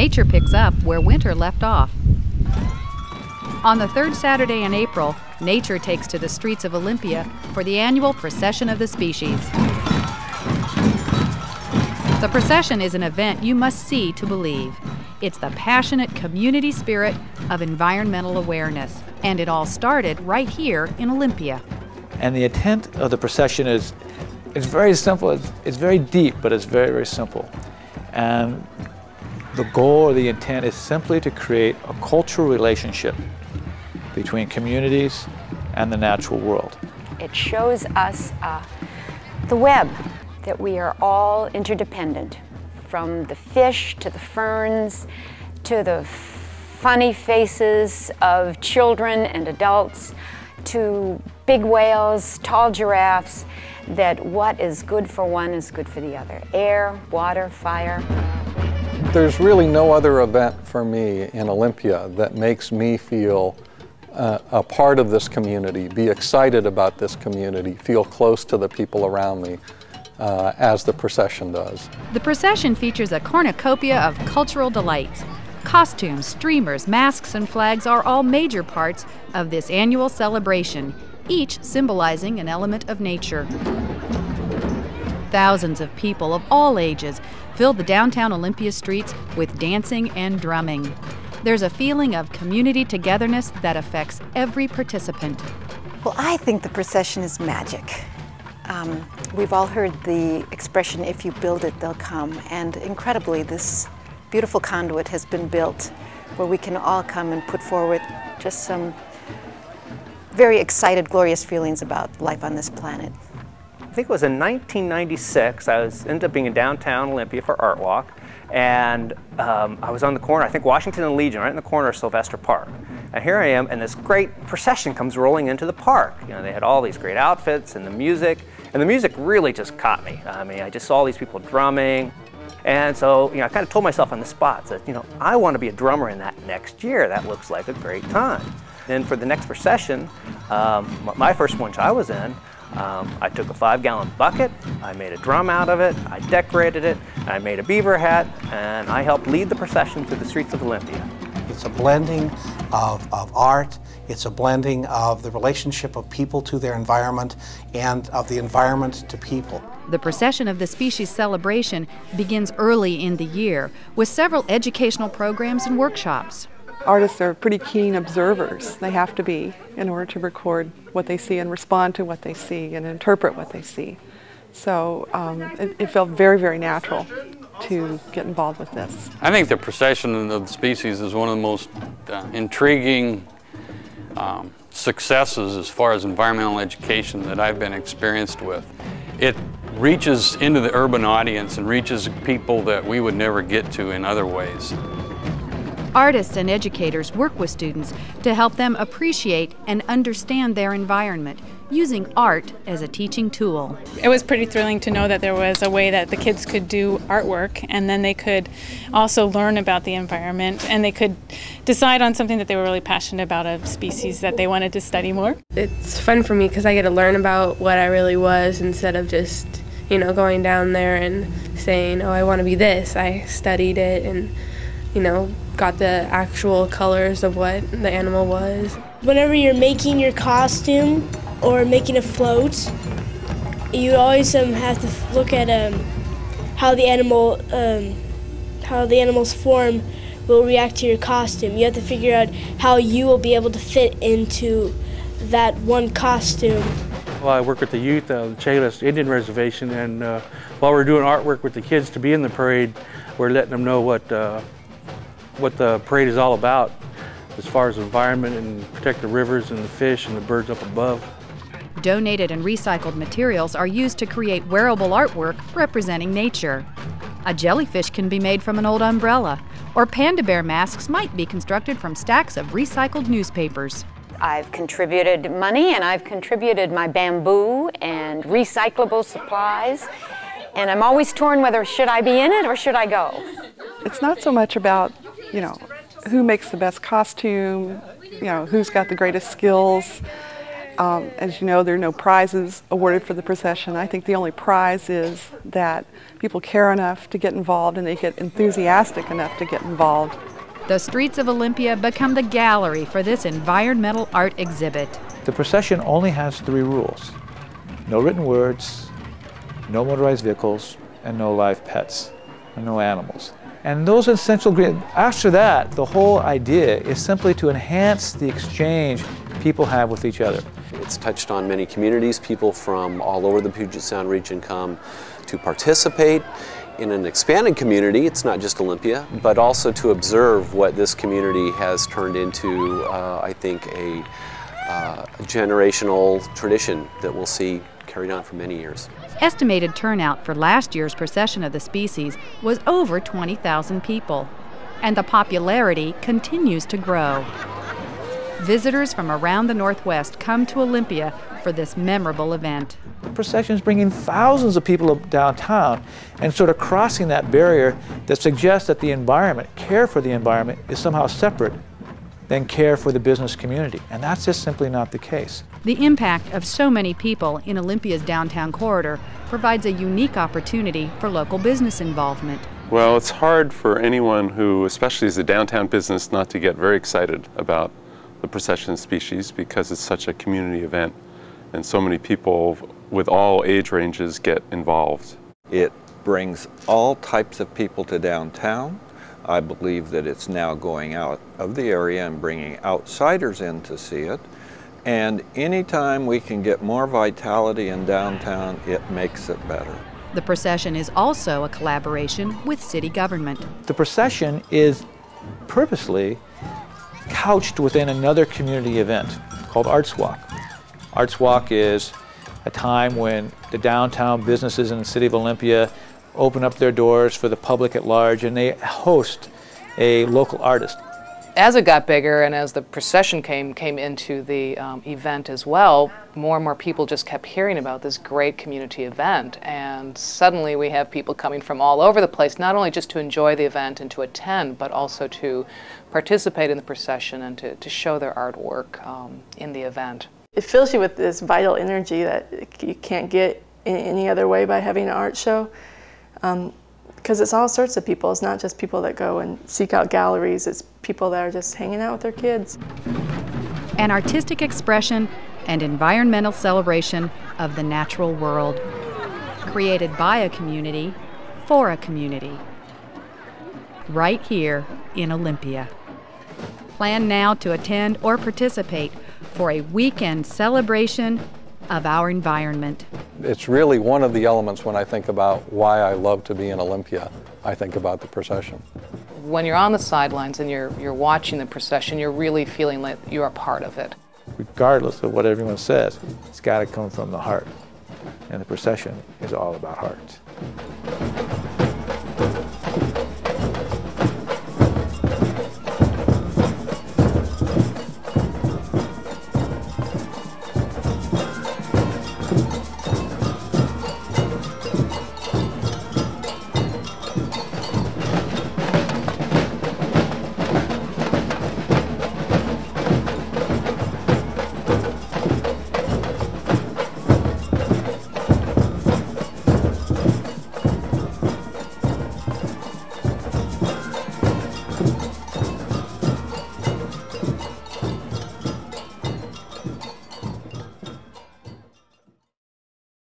nature picks up where winter left off. On the third Saturday in April, nature takes to the streets of Olympia for the annual Procession of the Species. The procession is an event you must see to believe. It's the passionate community spirit of environmental awareness, and it all started right here in Olympia. And the intent of the procession is very simple. It's very deep, but it's very, very simple. And the goal or the intent is simply to create a cultural relationship between communities and the natural world. It shows us the web, that we are all interdependent, from the fish to the ferns to the funny faces of children and adults to big whales, tall giraffes, that what is good for one is good for the other. Air, water, fire. There's really no other event for me in Olympia that makes me feel a part of this community, be excited about this community, feel close to the people around me, as the procession does. The procession features a cornucopia of cultural delights. Costumes, streamers, masks, and flags are all major parts of this annual celebration, each symbolizing an element of nature. Thousands of people of all ages filled the downtown Olympia streets with dancing and drumming. There's a feeling of community togetherness that affects every participant. Well, I think the procession is magic. We've all heard the expression, if you build it, they'll come. And incredibly, this beautiful conduit has been built where we can all come and put forward just some very excited, glorious feelings about life on this planet. I think it was in 1996, I ended up being in downtown Olympia for Art Walk, and I was on the corner, I think Washington and Legion, right in the corner of Sylvester Park. And here I am, and this great procession comes rolling into the park. You know, they had all these great outfits and the music really just caught me. I mean, I just saw these people drumming. And so, you know, I kind of told myself on the spot that, you know, I want to be a drummer in that next year. That looks like a great time. Then for the next procession, my first one I was in, I took a 5-gallon bucket, I made a drum out of it, I decorated it, I made a beaver hat, and I helped lead the procession through the streets of Olympia. It's a blending of art, it's a blending of the relationship of people to their environment and of the environment to people. The Procession of the Species celebration begins early in the year with several educational programs and workshops. Artists are pretty keen observers. They have to be in order to record what they see and respond to what they see and interpret what they see. So it felt very, very natural to get involved with this. I think the Procession of the Species is one of the most intriguing successes as far as environmental education that I've been experienced with. It reaches into the urban audience and reaches people that we would never get to in other ways. Artists and educators work with students to help them appreciate and understand their environment, using art as a teaching tool. It was pretty thrilling to know that there was a way that the kids could do artwork, and then they could also learn about the environment, and they could decide on something that they were really passionate about, a species that they wanted to study more. It's fun for me because I get to learn about what I really was instead of just, you know, going down there and saying, oh, I want to be this. I studied it and, you know, got the actual colors of what the animal was. Whenever you're making your costume or making a float, you always have to look at how the animal's form will react to your costume. You have to figure out how you will be able to fit into that one costume. Well, I work with the youth of the Chehalis Indian Reservation, and while we're doing artwork with the kids to be in the parade, we're letting them know what the parade is all about as far as the environment and protect the rivers and the fish and the birds up above. Donated and recycled materials are used to create wearable artwork representing nature. A jellyfish can be made from an old umbrella, or panda bear masks might be constructed from stacks of recycled newspapers. I've contributed money, and I've contributed my bamboo and recyclable supplies, and I'm always torn whether should I be in it or should I go. It's not so much about, you know, who makes the best costume, you know, who's got the greatest skills. As you know, there are no prizes awarded for the procession. I think the only prize is that people care enough to get involved and they get enthusiastic enough to get involved. The streets of Olympia become the gallery for this environmental art exhibit. The procession only has 3 rules. No written words, no motorized vehicles, and no live pets, and no animals. And those essential ingredients, after that, the whole idea is simply to enhance the exchange people have with each other. It's touched on many communities. People from all over the Puget Sound region come to participate in an expanded community. It's not just Olympia, but also to observe what this community has turned into, I think, a generational tradition that we'll see carried on for many years. Estimated turnout for last year's procession of the species was over 20,000 people, and the popularity continues to grow. Visitors from around the Northwest come to Olympia for this memorable event. The procession is bringing thousands of people downtown and sort of crossing that barrier that suggests that the environment, care for the environment, is somehow separate than care for the business community. And that's just simply not the case. The impact of so many people in Olympia's downtown corridor provides a unique opportunity for local business involvement. Well, it's hard for anyone who, especially as a downtown business, not to get very excited about the procession species because it's such a community event and so many people with all age ranges get involved. It brings all types of people to downtown. I believe that it's now going out of the area and bringing outsiders in to see it. And anytime we can get more vitality in downtown, it makes it better. The procession is also a collaboration with city government. The procession is purposely couched within another community event called Arts Walk. Arts Walk is a time when the downtown businesses in the city of Olympia open up their doors for the public at large and they host a local artist. As it got bigger and as the procession came into the event as well, more and more people just kept hearing about this great community event, and suddenly we have people coming from all over the place, not only just to enjoy the event and to attend, but also to participate in the procession and to show their artwork in the event. It fills you with this vital energy that you can't get in any other way by having an art show. Because it's all sorts of people. It's not just people that go and seek out galleries. It's people that are just hanging out with their kids. An artistic expression and environmental celebration of the natural world, created by a community for a community, right here in Olympia. Plan now to attend or participate for a weekend celebration of our environment. It's really one of the elements when I think about why I love to be in Olympia. I think about the procession. When you're on the sidelines and you're watching the procession, you're really feeling like you're a part of it. Regardless of what everyone says, it's got to come from the heart. And the procession is all about heart.